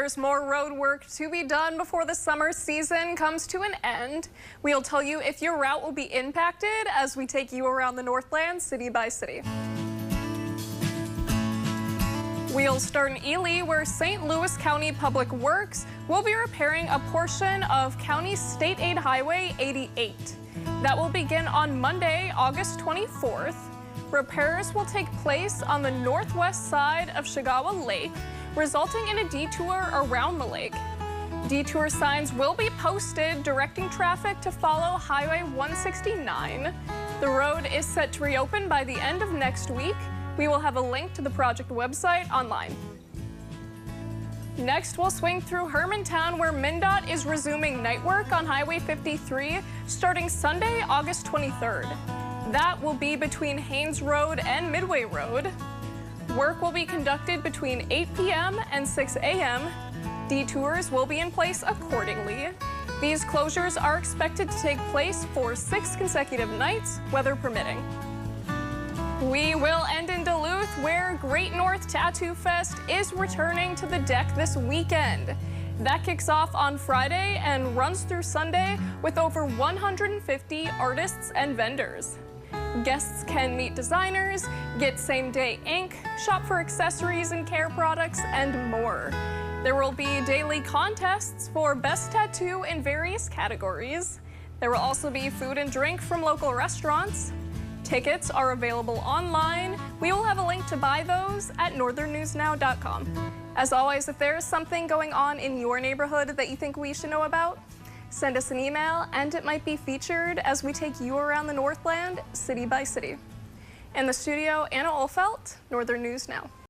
there's more road work to be done before the summer season comes to an end. We'll tell you if your route will be impacted as we take you around the Northland city by city. We'll start in Ely, where St. Louis County Public Works will be repairing a portion of County State Aid Highway 88. That will begin on Monday, August 24th. Repairs will take place on the northwest side of Shigawa Lake, resulting in a detour around the lake. Detour signs will be posted directing traffic to follow Highway 169. The road is set to reopen by the end of next week. We will have a link to the project website online. Next, we'll swing through Hermantown, where MnDOT is resuming night work on Highway 53 starting Sunday, August 23rd. That will be between Haynes Road and Midway Road. Work will be conducted between 8 p.m. and 6 a.m. Detours will be in place accordingly. These closures are expected to take place for 6 consecutive nights, weather permitting. We will end in Duluth, where Great North Tattoo Fest is returning to the deck this weekend. That kicks off on Friday and runs through Sunday with over 150 artists and vendors. Guests can meet designers, get same-day ink, shop for accessories and care products, and more. There will be daily contests for best tattoo in various categories. There will also be food and drink from local restaurants. Tickets are available online. We will have a link to buy those at northernnewsnow.com. As always, if there is something going on in your neighborhood that you think we should know about, send us an email and it might be featured as we take you around the Northland city by city. In the studio, Anna Olfelt, Northern News Now.